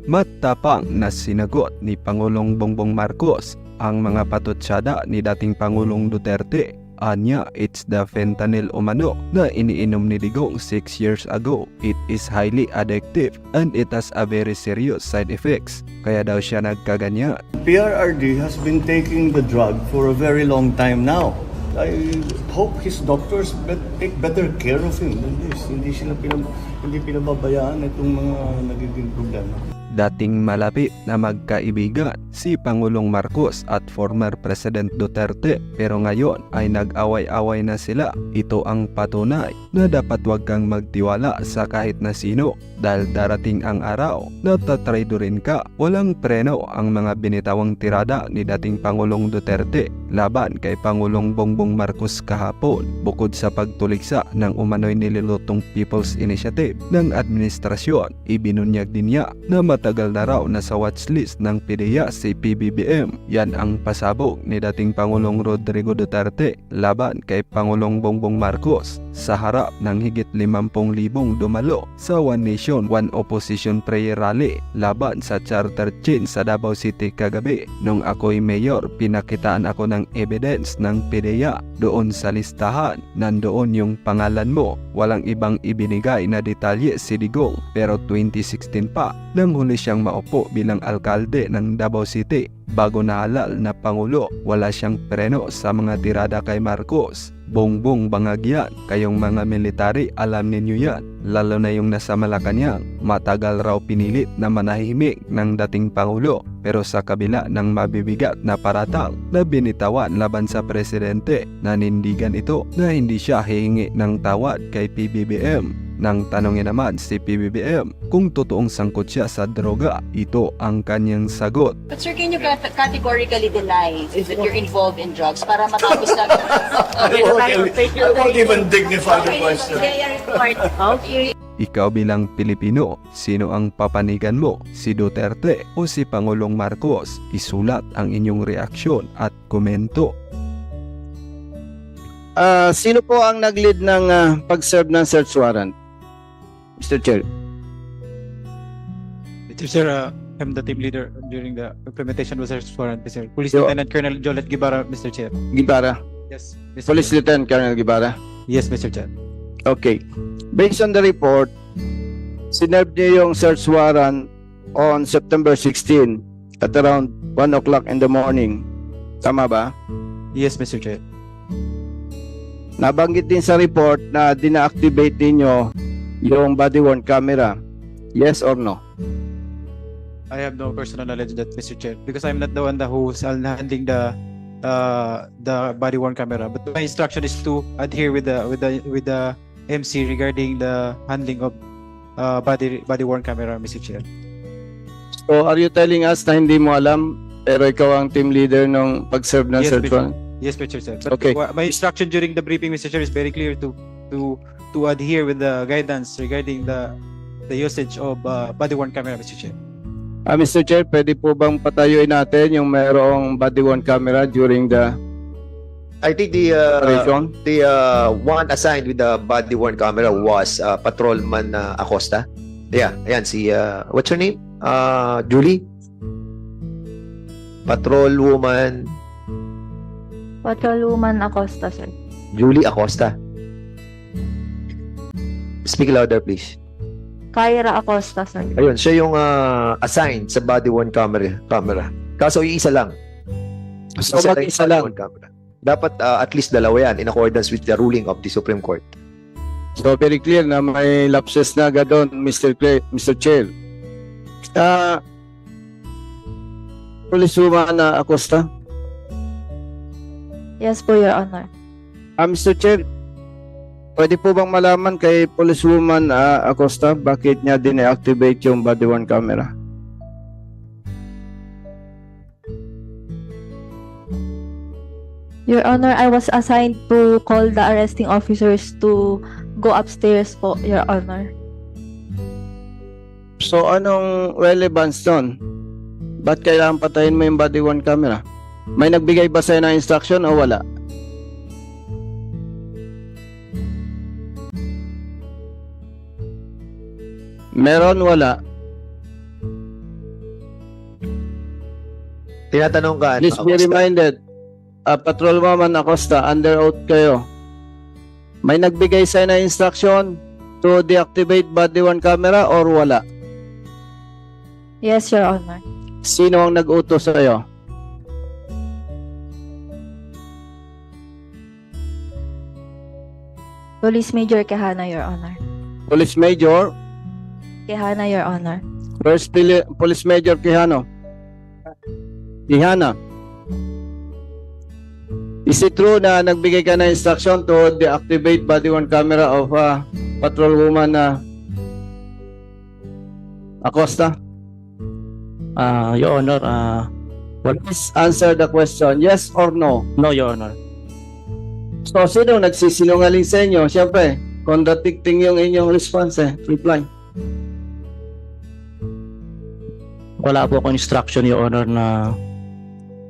Matapang na sinagot ni Pangulong Bongbong Marcos ang mga patutsada ni dating Pangulong Duterte. Anya, it's the fentanyl umano na iniinom ni Digong 6 years ago. It is highly addictive and it has a very serious side effects. Kaya daw siya nagkaganyan. PRRD has been taking the drug for a very long time now. I hope his doctors take better care of him than this. Hindi pinababayaan itong mga nagiging problema. Dating malapit na magkaibigan si Pangulong Marcos at former President Duterte, pero ngayon ay nag-away-away na sila. Ito ang patunay na dapat wag kang magtiwala sa kahit na sino dahil darating ang araw na tatraidorin ka. Walang preno ang mga binitawang tirada ni dating Pangulong Duterte laban kay Pangulong Bongbong Marcos kahapon. Bukod sa pagtuliksa ng umano'y nililutong People's Initiative ng administrasyon, ibinunyag din niya na matagal na raw na sa watchlist ng PDEA si PBBM. Yan ang pasabog ni dating Pangulong Rodrigo Duterte laban kay Pangulong Bongbong Marcos sa harap ng higit 50,000 dumalo sa One Nation, One Opposition Prayer Rally laban sa charter change sa Davao City kagabi. Nung ako'y mayor, pinakitaan ako ng evidence ng PDEA. Doon sa listahan, nandoon yung pangalan mo. Walang ibang ibinigay na detalye si Digong, pero 2016 pa nang huli siyang maupo bilang alkalde ng Davao City. Bago nahalal na Pangulo, wala siyang preno sa mga tirada kay Marcos. Bongbong bangag yan. Kayong mga military, alam ninyo yan. Lalo na yung nasa Malacanang. Matagal raw pinilit na manahimik ng dating Pangulo. Pero sa kabila ng mabibigat na paratang na binitawan laban sa presidente, nanindigan ito na hindi siya hihingi ng tawad kay PBBM. Nang tanongin naman si PBBM kung totoong sangkot siya sa droga, ito ang kanyang sagot. But sir, can you categorically deny that you're involved in drugs para matapos na? I won't even dignify the question. Okay. Ikaw bilang Pilipino, sino ang papanigan mo? Si Duterte o si Pangulong Marcos? Isulat ang inyong reaksyon at komento. Sino po ang nag-lead ng pag-serve ng search warrant? Mr. Chair. Mr. Sir, I'm the team leader during the implementation of the search warrant, Mr. Police Yo. Lieutenant Colonel Jolet Guevara, Mr. Chair. Gibara. Yes, Mr. Police Chair. Lieutenant Colonel Gibara. Yes, Mr. Chair. Okay. Based on the report, sinerve niyo yung search warrant on September 16 at around 1 o'clock in the morning. Tama ba? Yes, Mr. Chair. Nabanggit din sa report na dina-activate ninyo yung body-worn camera. Yes or no? I have no personal knowledge of that, Mr. Chair, because I'm not the one who's handling the body-worn camera. But my instruction is to adhere with the MC regarding the handling of body-worn camera, Mr. Chair. So are you telling us na hindi mo alam pero ikaw ang team leader ng pag-serve ng Yes, search Mr. warrant? Yes, Mr. Chair. But Okay. my instruction during the briefing, Mr. Chair, is very clear to adhere with the guidance regarding the usage of body-worn camera, Mr. Chair. Mr. Chair, pwede po bang patayuin natin yung mayroong body-worn camera during the I think the operation? one assigned with the body-worn camera was Patrolman Acosta. Yeah, ayan si what's her name? Julie. Patrolwoman Patrolwoman Acosta, sir. Julie Acosta. Speak louder, please. Kyra Acosta, sir. Ayun, siya yung assigned sa body-worn camera. Kaso isa lang. So Isa mag-isa yung lang. body-worn camera. Dapat at least dalawa yan in accordance with the ruling of the Supreme Court. So very clear na may lapses na agad doon, Mr. Chair. Policewoman Acosta. Yes po, Your Honor. Mr. Chair, pwede po bang malaman kay Policewoman Acosta bakit niya din-activate yung body-worn camera? Your Honor, I was assigned to call the arresting officers to go upstairs po, Your Honor. So anong relevance doon? Ba't kailangan patayin mo yung body-worn camera? May nagbigay ba sa'yo ng instruction o wala? Meron, wala. Tinatanong ka, Please be reminded, Patrolwoman Acosta, under oath kayo. May nagbigay sa'yo na instruction to deactivate body worn camera or wala? Yes, Your Honor. Sino ang nag-utos sa'yo? Police Major Quijana, Your Honor. Police Major, Quijana, Your Honor. First Police Major Quijano. Quijana. Is it true na nagbigay ka na instruction to deactivate body worn camera of patrolwoman na Acosta? Your Honor, Please answer the question, yes or no? no, Your Honor. So, sino nagsisinungaling sa inyo? Siyempre, contradicting yung inyong response reply. Wala po akong instruction, Your Honor, na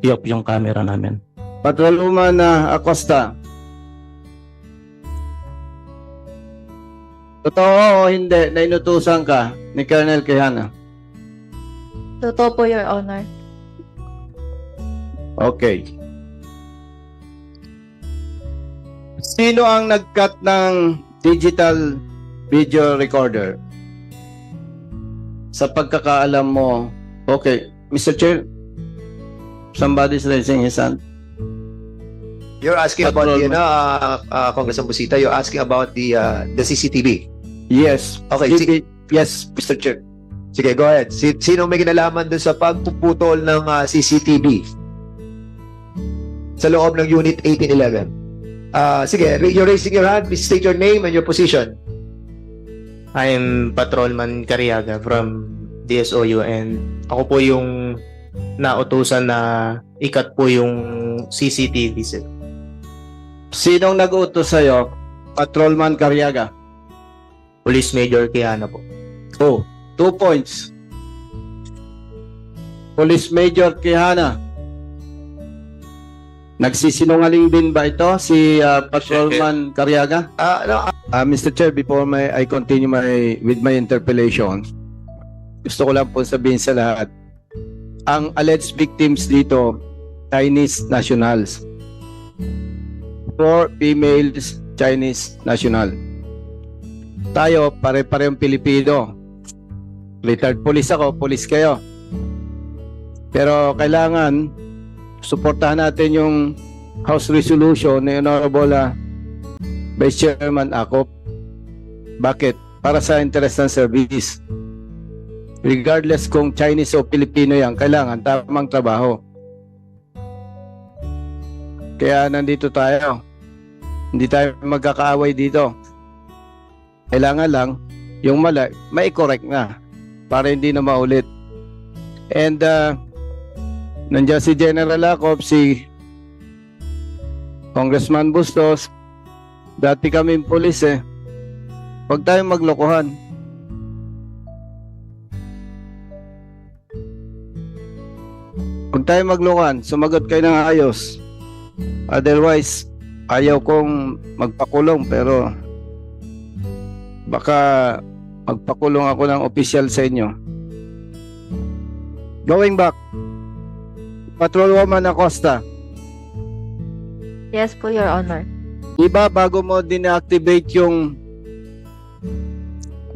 i-off yung camera namin. Patrolwoman na Acosta. Totoo o hindi na inutusan ka ni Colonel Quijana? Totoo po, Your Honor. Okay. Sino ang nag-cut ng digital video recorder? Sa pagkakaalam mo, okay, Mr. Chair, somebody's raising his hand. You're asking about the, Congressman Busita, you're asking about the CCTV. Yes. Okay, Yes, Mr. Chair. Sige, go ahead. Sino may kinalaman dun sa pagpuputol ng CCTV sa loob ng Unit 1811? Sige, you're raising your hand. Please state your name and your position. I'm Patrolman Cariaga from DSOU and ako po yung nautusan na ikat po yung CCTV set. Sinong nag-utos sa'yo? Patrolman Cariaga. Police Major Quijana po. Oh, 2 points. Police Major Quijana. Nagsisinungaling din ba ito si Patrolman Cariaga? No, Mr. Chair, before I continue with my interpellation, gusto ko lang po sabihin sa lahat, ang alleged victims dito, Chinese nationals. 4 females, Chinese national. Tayo, pare-parehong Pilipino. Retired police ako, police kayo. Pero kailangan suportahan natin yung House Resolution ni Honorable Vice Chairman Acop. Bakit? Para sa interest ng service. Regardless kung Chinese o Pilipino yan, kailangan tamang trabaho. Kaya nandito tayo. Hindi tayo magkakaaway dito. Kailangan lang yung mali, mai-correct na para hindi na maulit. And nandiyan si General Acop, si Congressman Bustos, dati kami pulis Huwag tayong maglokohan. Huwag tayong maglokohan. Sumagot kayo ng ayos. Otherwise, ayaw kong magpakulong pero baka magpakulong ako ng opisyal sa inyo. Going back, Patrolwoman Acosta, Yes po, Your Honor. iba bago mo din-activate yung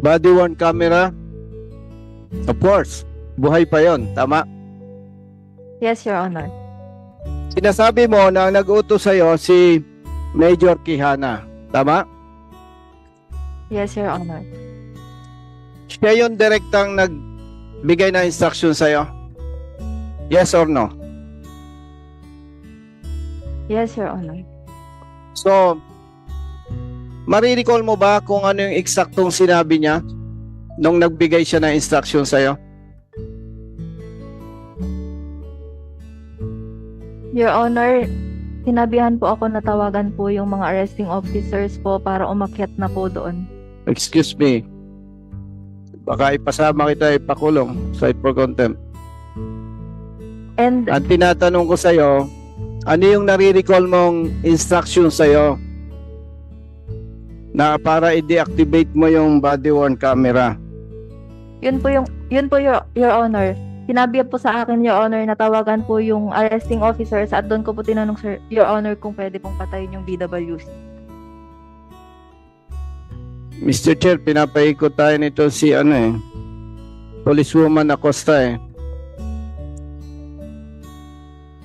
body-worn camera, of course, buhay pa yon, tama? Yes, Your Honor. Sinasabi mo na ang nag-utos sa'yo si Major Quijana, tama? Yes, Your Honor. Siya yung direktang nagbigay ng instruction sa'yo? Yes or no? Yes, Your Honor. So, marirecall mo ba kung ano yung eksaktong sinabi niya nung nagbigay siya ng instruction sa'yo? Your Honor, sinabihan po ako na tawagan po yung mga arresting officers po para umakyat na po doon. Excuse me. Baka ipasama kita ipakulong sa for contempt. And Ang tinatanong ko sa'yo, ano yung nare-recall mong instruction sa'yo na para i-deactivate mo yung body-worn camera? yun po Your Honor, Sinabi po sa akin, Your Honor, na tawagan po yung arresting officers at doon ko po tinanong, Sir, Your Honor, kung pwede pong patayin yung BWC. Mr. Chair, pinapaikot tayo nito si Policewoman Acosta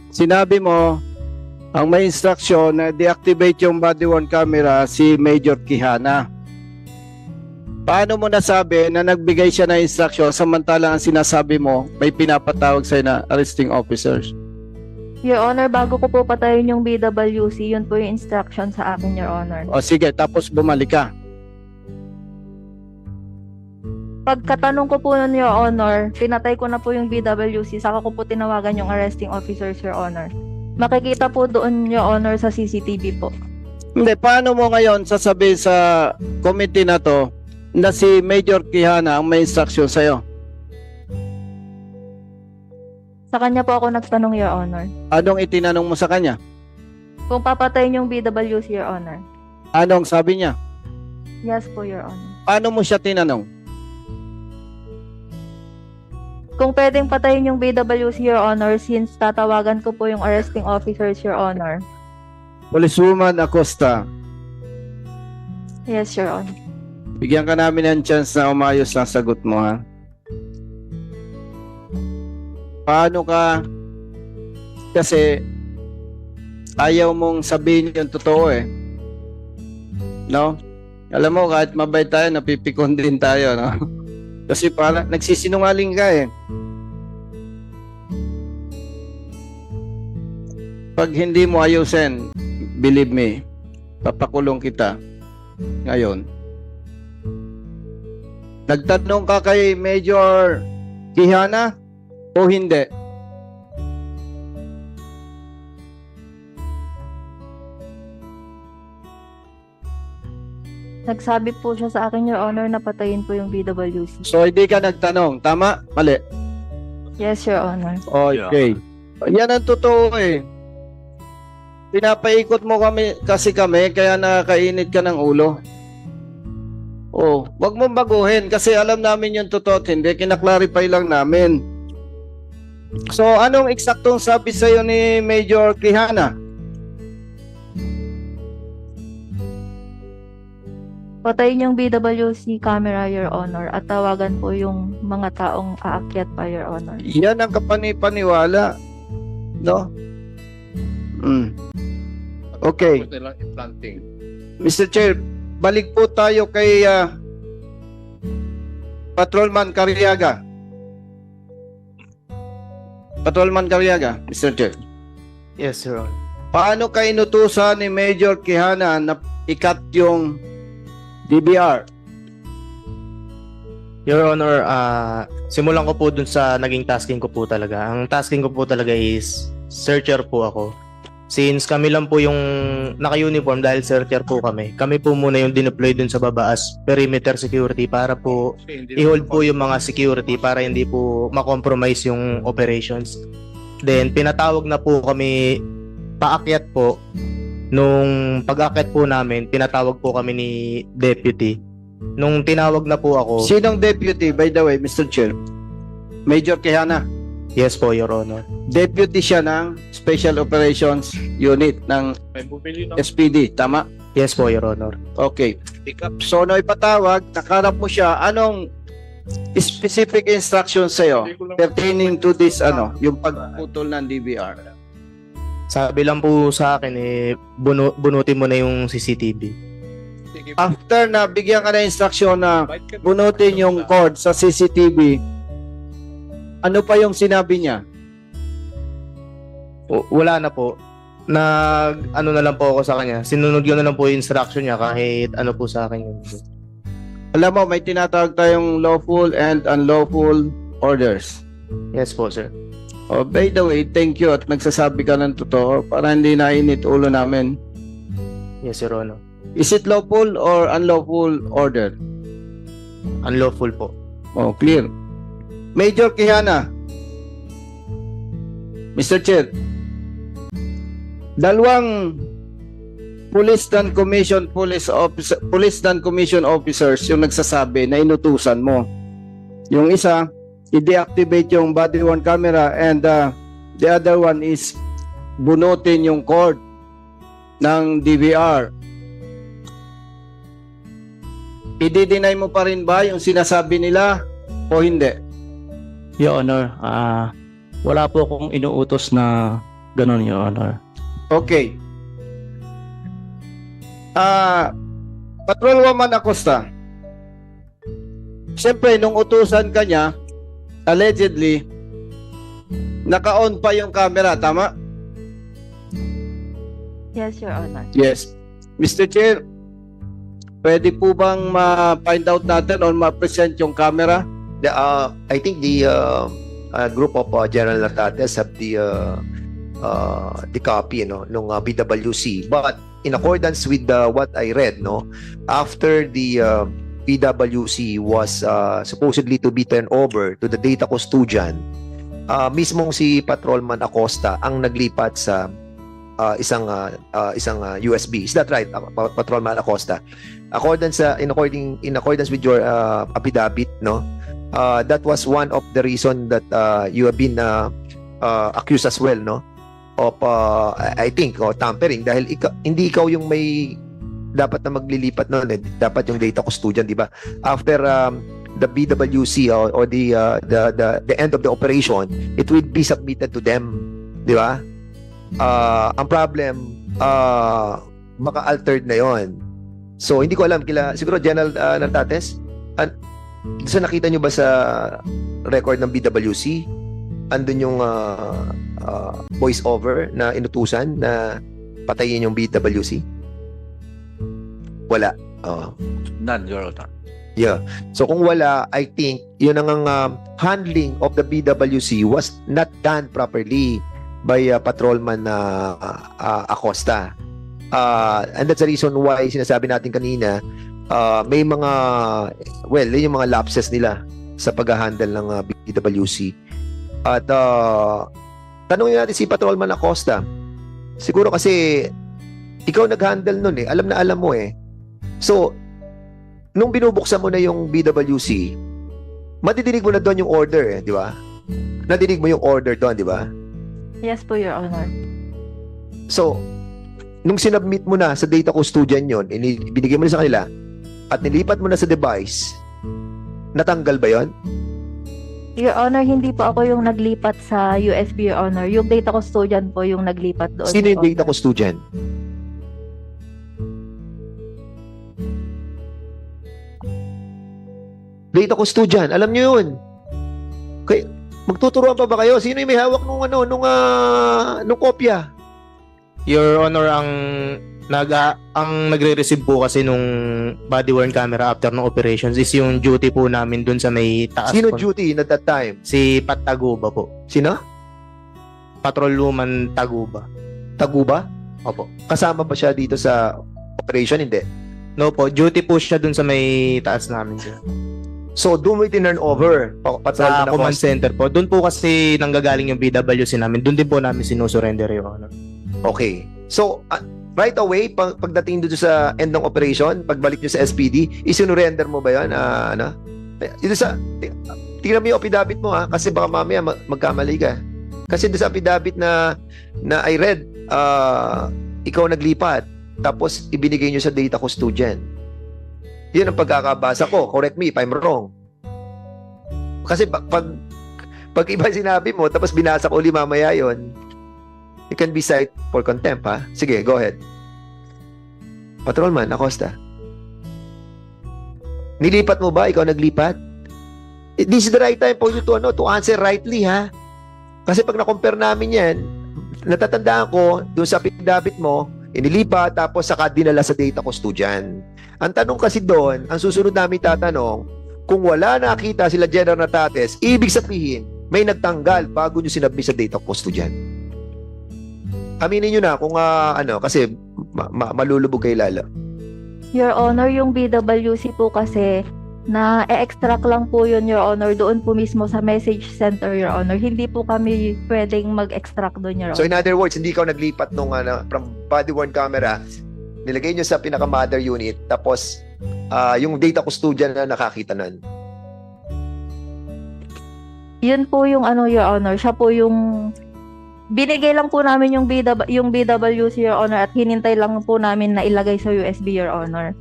Sinabi mo, ang may instruction na deactivate yung body-worn camera si Major Quijana. Paano mo nasabi na nagbigay siya ng instruction samantalang ang sinasabi mo may pinapatawag sa'yo na arresting officers? Your Honor, bago ko po patayin yung BWC, yun po yung instruction sa akin, Your Honor. O sige, tapos bumalik ka. Pagkatanong ko po nun, Your Honor, pinatay ko na po yung BWC, saka ko po tinawagan yung arresting officers, Your Honor. Makikita po doon, Your Honor, sa CCTV po. Hindi, paano mo ngayon sasabihin sa committee na to na si Major Quijana ang may instruction sa'yo? Sa kanya po ako nagtanong, Your Honor. Anong itinanong mo sa kanya? Kung papatayin yung BWC, Your Honor. Anong sabi niya? Yes po, Your Honor. Paano mo siya tinanong? Kung pwedeng patayin yung BWC, Your Honor, since tatawagan ko po yung arresting officers, Your Honor. Policewoman Acosta, Yes, Your Honor. bigyan ka namin ng chance na umayos ang sagot mo, ha? Paano ka? Kasi ayaw mong sabihin yung totoo No? Alam mo, kahit mabait tayo, napipikon din tayo, no? Kasi parang nagsisinungaling ka Pag hindi mo ayusin, believe me, papakulong kita ngayon. Nagtanong ka kay Major Quijana o hindi? Nagsabi po siya sa akin, Your Honor, na patayin po yung BWC. So hindi ka nagtanong, tama? Mali? Yes, Your Honor. Okay. Yan ang totoo Pinapaikot mo kami kaya nakakainit ka ng ulo. Wag mong baguhin kasi alam namin yung totoo at hindi, kinaklarify lang namin. So anong eksaktong sabi sa'yo ni Major Quijana? Patayin yung BWC camera, Your Honor, at tawagan po yung mga taong aakyat pa, Your Honor. Yan ang kapanipaniwala. No? Okay. Mr. Chair, balik po tayo kay Patrolman Cariaga. Patrolman Cariaga, Mr. Chair. Yes, Your Honor. Paano ka inutusan ni Major Quijana na ikat yung DBR? Your Honor, simulan ko po dun sa naging tasking ko po talaga. Ang tasking ko po talaga is searcher po ako. Since kami lang po yung naka-uniform dahil searcher po kami po muna yung dineploy dun sa baba as perimeter security para po i-hold po yung mga security para hindi po makompromise yung operations. Then, pinatawag na po kami paakyat po. Nung pag-akyat po namin, pinatawag po kami ni Deputy. Nung tinawag na po ako... Sinong deputy, by the way, Mr. Chair? Major Quijana. Yes po, Your Honor. Deputy siya ng Special Operations Unit ng SPD, tama? Yes po, Your Honor. Okay. So, no ipatawag, nakarap mo siya, anong specific instruction sa'yo pertaining to this, yung pagputol ng DBR? Sabi lang po sa akin, bunutin mo na yung CCTV. After na bigyan ka ng instruction na bunutin yung cord sa CCTV, ano pa yung sinabi niya? Wala na po. Ano na lang po ako sa kanya. Sinunod ko na lang po yung instruction niya kahit ano po sa akin yun. Alam mo, may tinatawag tayong lawful and unlawful orders. Yes po, sir. By the way, thank you at nagsasabi ka ng totoo para hindi nainit ulo namin. Yes, Your Honor. Is it lawful or unlawful order? Unlawful po. Clear. Major Quijana, Mr. Chair, dalawang police non-commissioned officers yung nagsasabi na inutusan mo. Yung isa, i-deactivate yung body worn camera and the other one is bunutin yung cord ng DVR. I-deny mo pa rin ba yung sinasabi nila o hindi? Your Honor, wala po akong inuutos na ganun, Your Honor. Okay. Patrolwoman Acosta, siyempre nung utusan ka niya, allegedly, naka-on pa yung camera, tama? Yes, Your Honor. Yes. Mr. Chair, pwede po bang ma-find out natin or ma-present yung camera? I think the group of General Natates have the copy, nung BWC. But in accordance with what I read, after the BWC was supposedly to be turned over to the data custodian, mismong si Patrolman Acosta ang naglipat sa isang USB. Is that right, Patrolman Acosta? In accordance with your affidavit, that was one of the reason that you have been accused as well, of I think tampering, dahil hindi ikaw yung may dapat na maglilipat noon, dapat yung data custodian, di ba? After the BWC or the end of the operation, it will be submitted to them, di ba? Ang problem, maka-altered na yon. So hindi ko alam, siguro General Natates, so nakita nyo ba sa record ng BWC, andun yung voice over na inutusan na patayin yung BWC? Wala. None, Your Honor. Yeah. So kung wala, I think yun ang handling of the BWC was not done properly by Patrolman Acosta. And that's the reason why sinasabi natin kanina, may mga, yun yung mga lapses nila sa pag-handle ng BWC. At tanungin natin si Patrolman Acosta. Siguro kasi ikaw nag-handle nun alam na alam mo So, nung binubuksan mo na yung BWC, madidinig mo na doon yung order di ba? Nadidinig mo yung order doon, di ba? Yes po, Your Honor. So, nung sinubmit mo na sa data custodian yon, binigay mo na sa kanila, at nilipat mo na sa device, natanggal ba yon? Your Honor, hindi po ako yung naglipat sa USB, Your Honor. Yung data custodian po yung naglipat doon. Sino yung Your data Honor. custodian? Data custodian, alam nyo yun. Magtuturuan pa ba kayo? Sino yung may hawak nung kopya? Your Honor, ang nagre-receive po kasi nung body worn camera after ng operations is yung duty po namin dun sa may taas. Sino po. duty at that time? Si Pat Taguba po. Sino? Patrolwoman Taguba. Taguba? Opo. Kasama ba siya dito sa operation? Hindi. No po, duty po siya dun sa may taas namin, sir. So, doon mo itinurn over Sa Patrolman command Acosta. center po. Doon po kasi nanggagaling yung BWC namin. Doon din po namin sinusurrender, Your Honor. Okay. So, right away, pagdating dito sa end ng operation, pagbalik nyo sa SPD, isinurrender mo ba yan? Ito tingnan mo yung affidavit mo kasi baka mamaya magkamali ka. Kasi dito sa affidavit na I read, ikaw naglipat, tapos ibinigay nyo sa data custodian. Yun ang pagkakabasa ko. Correct me if I'm wrong. Kasi pag iba sinabi mo, tapos binasa ko uli mamaya yun, you can be cited for contempt, ha? Sige, go ahead. Patrolman Acosta. Nilipat mo ba? Ikaw naglipat? This is the right time for you to answer rightly, ha? Kasi pag na-compare namin yan, natatandaan ko, doon sa affidavit mo, inilipat, tapos saka dinala sa data custodian. Ang tanong kasi doon, ang susunod namin tatanong, kung wala nakita sila General Natates, ibig sabihin, may nagtanggal bago nyo sinabmi sa data custodian. Aminin nyo na kung kasi malulubog kayo lalo. Your Honor, yung BWC po kasi na e-extract lang po yun, Your Honor, doon po mismo sa message center, Your Honor. Hindi po kami pwedeng mag-extract doon, Your Honor. So in other words, hindi ikaw naglipat nung from body-worn camera, nilagay nyo sa pinaka-mother unit, tapos yung data custodian na nakakita nun. Yun po yung ano, Your Honor. Siya po yung binigay lang po namin yung BWC, Your Honor, at hinintay lang po namin na ilagay sa USB, Your Honor.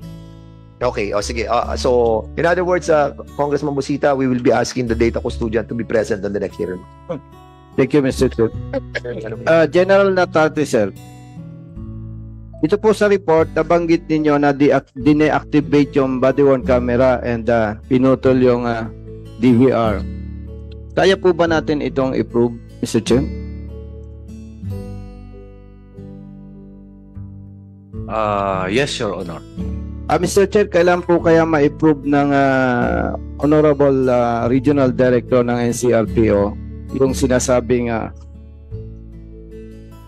Okay, sige. So, in other words, Congressman Busita, we will be asking the data custodian to be present on the next hearing. Thank you, Mr. Chair. General Natate, sir. Ito po sa report, nabanggit ninyo na dine-activate yung body-worn camera and pinutol yung DVR. Kaya po ba natin itong i-prove, Mr. Chair? Yes, Your Honor. Mr. Chair, kailan po kaya ma-approve ng Honorable Regional Director ng NCRPO yung sinasabing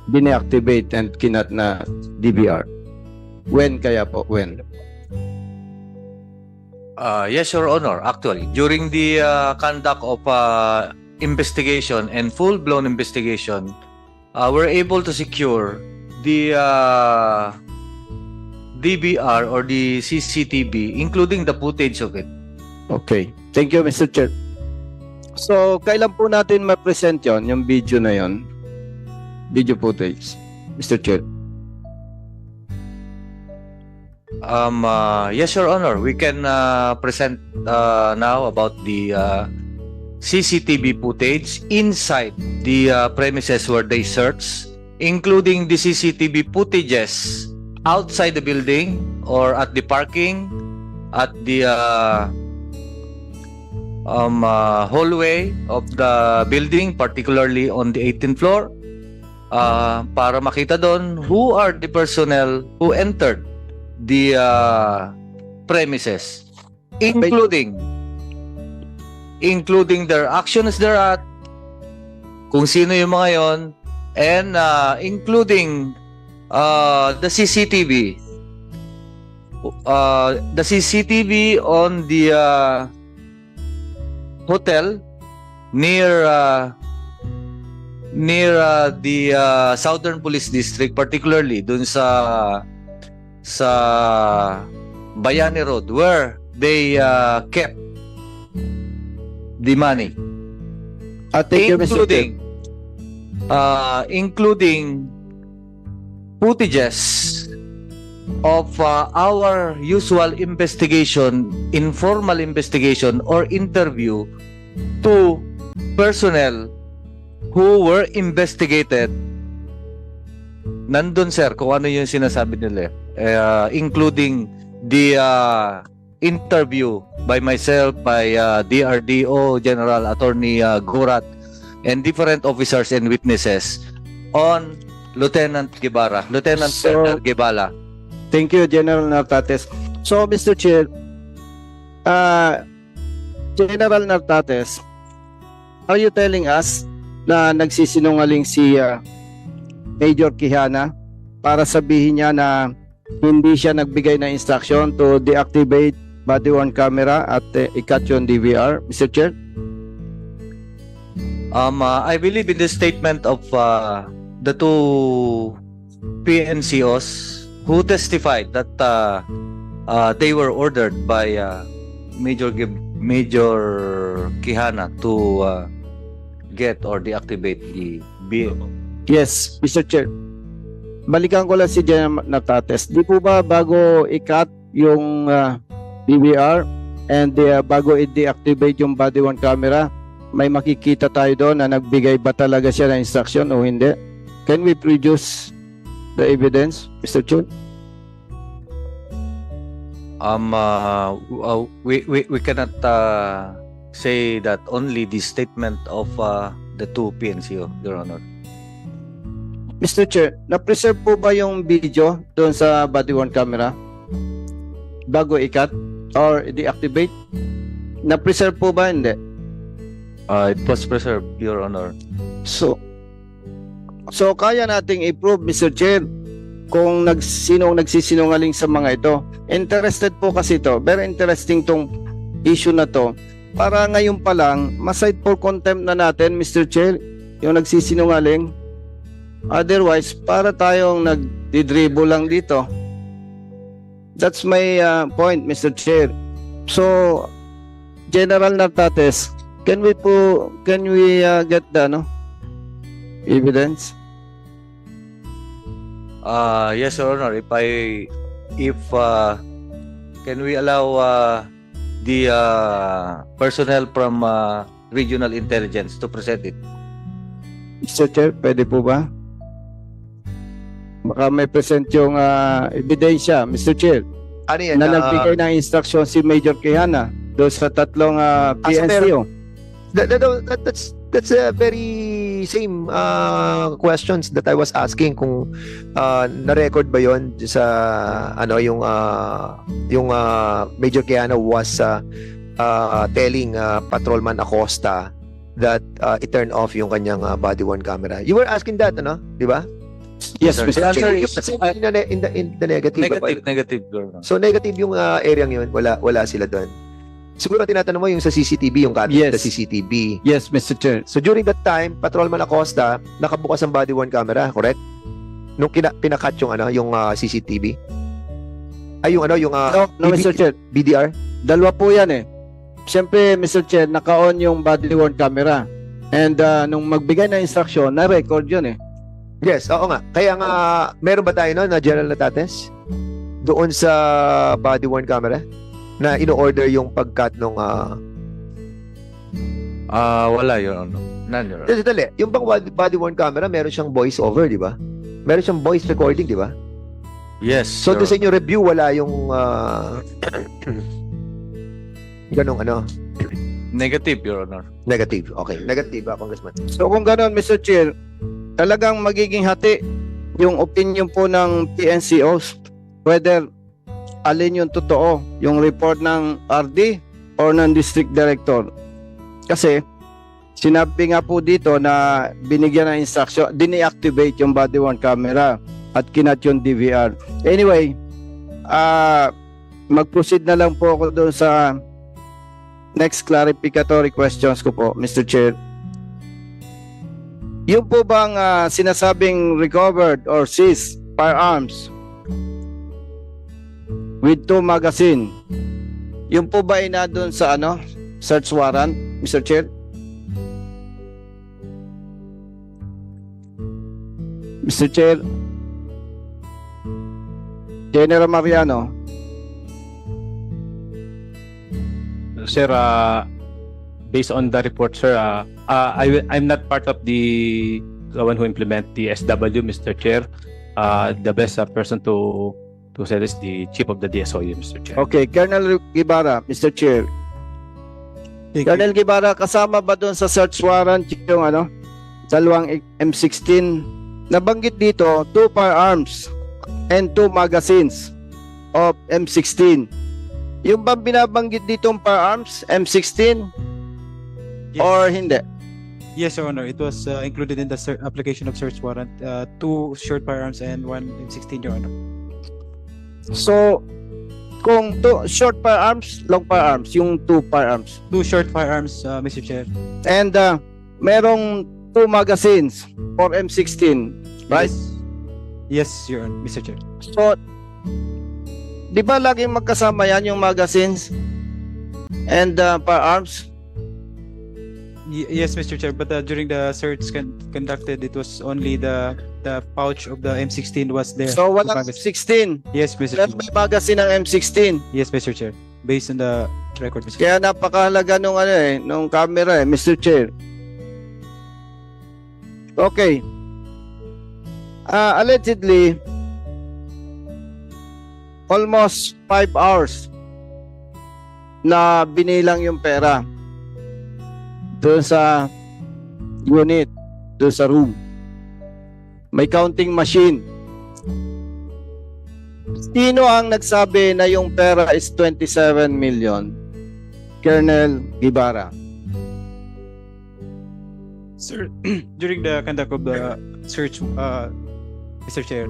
dine-activate and kinat na DVR? When kaya po? When? Yes, Your Honor. Actually, during the conduct of investigation and full-blown investigation, we're able to secure the DVR or the CCTV, including the footage of it. Okay. Thank you, Mr. Chair. So, kailan po natin ma-present yon, yung video na yon? Video footage, Mr. Chair. Yes, Your Honor. We can present now about the CCTV footage inside the premises where they search, including the CCTV footages outside the building or at the parking, at the hallway of the building, particularly on the 18th floor, para makita doon who are the personnel who entered the premises, including their actions thereat, kung sino yung mga yon, and including the CCTV. The CCTV on the hotel near the Southern Police District, particularly dun sa Bayani Road, where they kept the money, Thank you, Mr. Chair. including footages of our usual investigation, informal investigation or interview to personnel who were investigated. Nandun, sir, kung ano yung sinasabi nila, including the interview by myself, by DRDO General Attorney Gurat, and different officers and witnesses on Lieutenant Colonel Guevara. Thank you, General Nartates. So, Mr. Chair, General Nartates, are you telling us na nagsisinungaling si Major Quijana para sabihin niya na hindi siya nagbigay ng instruction to deactivate body-worn camera at ikat yung DVR, Mr. Chair? I believe in the statement of the two PNCOs who testified that they were ordered by Major Quijana to get or deactivate the BM. Yes, Mr. Chair. Balikan ko lang si General Nartates. Di po ba bago ikat yung DVR and bago i-deactivate yung body-worn camera, may makikita tayo doon na nagbigay ba talaga siya ng instruction o hindi? Can we produce the evidence, Mr. Chair? We cannot say that only the statement of the two PNCO, Your Honor. Mr. Chair, na-preserve po ba yung video doon sa body-worn camera bago ikat or deactivate? Na-preserve po ba? Hindi. It was preserved, Your Honor. So kaya nating i-prove, Mr. Chair, kung sinong nagsisinungaling sa mga ito. Interested po kasi ito. Very interesting tong issue na to. Para ngayon pa lang, ma-cite for contempt na natin, Mr. Chair, yung nagsisinungaling. Otherwise, para tayong nagdidribble lang dito. That's my point, Mr. Chair. So, General Nartates, can we get the evidence? Yes, Your Honor. If can we allow the personnel from regional intelligence to present it? Mr. Chair, pwede po ba? Baka may present yung ebidensya, Mr. Chair, Ano yan? na nagbigay ng instruction si Major Quijana doon sa tatlong PNCO. That's a very same questions that I was asking kung na-record ba yon sa yung Major Quijana was telling Patrolman Acosta that i-turn off yung kanyang body worn camera. You were asking that, di ba? Yes, Sir. Mr. The answer Chair. is In the negative. negative, Your Honor. So negative yung area yun, wala sila doon. Siguro tinatanong mo yung sa CCTV, yung Yes. sa CCTV. Yes, Mr. Chair. So during that time, Patrolman Acosta, nakabukas ang body worn camera, correct? Nung pinakat yung CCTV. Ay yung No, Mr. Chair. BDR. Dalawa po yan eh. Siyempre, Mr. Chair, naka-on yung body worn camera. And nung magbigay ng instruction, na-record yun eh. Yes, oo nga. Kaya nga meron ba tayo na General Natates doon sa body worn camera na ino-order yung pag-cut nung Wala, Your Honor. None, Your Honor. Dali, yung bang body worn camera meron siyang voice over, di ba? Meron siyang voice recording, di ba? Yes, So Your doon sa inyong review wala yung ganong Negative, Your Honor. negative. Okay, negative Congressman. So kung gano'n, Mr. Chair, talagang magiging hati yung opinion po ng PNCOs whether alin yung totoo, yung report ng RD or ng District Director. Kasi sinabi nga po dito na binigyan ng instruction, dini-activate yung body worn camera at kinat yung DVR. Anyway, mag-proceed na lang po ako doon sa next clarificatory questions ko po, Mr. Chair. Yung po bang sinasabing recovered or seized firearms with 2 magazine, yung po ba ay na doon sa search warrant, Mr. Chair? Mr. Chair, General Mariano. Sir, based on the report, sir, I'm not part of the one who implement the SW, Mr. Chair. The best person to say this, the chief of the DSOU, Mr. Chair. Okay, Colonel Guevara, Mr. Chair. Thank you. Colonel Guevara, kasama ba doon sa search warrant yung dalawang M16? Nabanggit dito, 2 firearms and 2 magazines of M16. Yung bang binabanggit ditong firearms, M16 Yes. or hindi? Yes, Your Honor. It was included in the application of search warrant. 2 short firearms and 1 M16, Your Honor. So, kung 2 short firearms, long firearms, yung 2 firearms. 2 short firearms, Mr. Chair. And merong 2 magazines for M16, right? Yes, Your Honor, Mr. Chair. So, di ba laging magkasama yan yung magazines and firearms? Yes, Mr. Chair. But during the search conducted, it was only the pouch of the M16 was there. So, The walang magazine. M16. Yes, Mr. Pero Chair. may magazine ng M16. Yes, Mr. Chair. Based on the record, Mr. Chair. Kaya napakahalaga nung camera Mr. Chair. Okay. Allegedly, almost 5 hours na binilang yung pera doon sa unit, doon sa room. May counting machine. Sino ang nagsabi na yung pera is 27 million? Colonel Guevara. Sir, during the conduct of the search, Mr. Chair,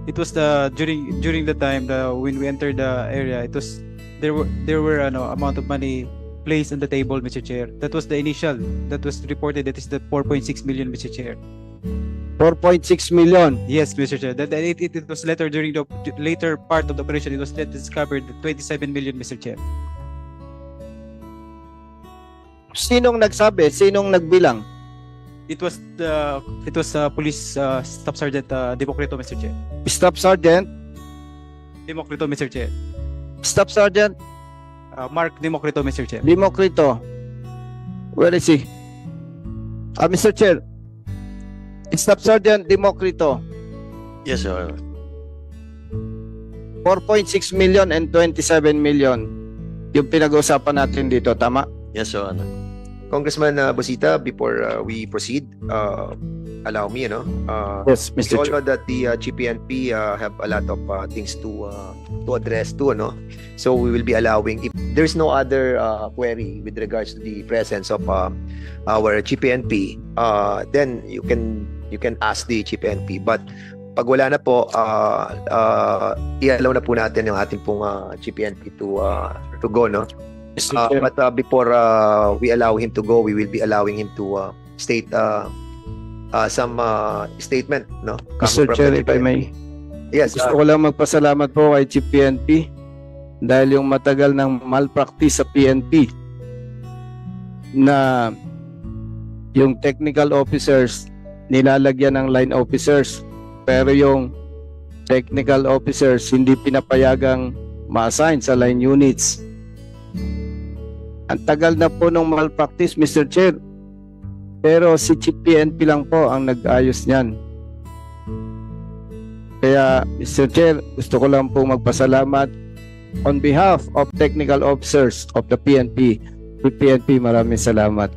it was during the time when we entered the area, it was there were amount of money placed on the table, Mr. Chair. That was the initial that was reported. That is the 4.6 million, Mr. Chair. 4.6 million. Yes, Mr. Chair. That it was later during the later part of the operation. It was discovered 27 million, Mr. Chair. Sinong nagsabi? Sinong nagbilang? It was Police Staff Sergeant Democrito, Mr. Chair. Staff Sergeant? Democrito, Mr. Chair. Staff Sergeant Mark Democrito, Mr. Chair. Democrito. Where is he? Mr. Chair. Staff Sergeant Democrito. Yes, Your Honor. 4.6 million and 27 million. Yung pinag-uusapan natin dito, tama? Yes, Your Honor. Congressman Busita, before we proceed, allow me, Yes, we Mr. all Chair. know that the GPNP have a lot of things to address too, no? So we will be allowing, if there's no other query with regards to the presence of our GPNP, then you can ask the GPNP. But pag wala na po, i-allow na po natin yung ating pong GPNP to go, no? Mr. Chair. But before we allow him to go, we will be allowing him to state some statement, no? Mr. Coming from Chair, the if I GPNP. may. Yes, Gusto ko lang magpasalamat po kay Chief PNP dahil yung matagal ng malpractice sa PNP na yung technical officers nilalagyan ng line officers pero yung technical officers hindi pinapayagang ma-assign sa line units. Ang tagal na po ng malpractice, Mr. Chair. Pero si Chief PNP lang po ang nag-ayos niyan. Kaya, Mr. Chair, gusto ko lang po magpasalamat on behalf of technical officers of the PNP. With PNP, maraming salamat.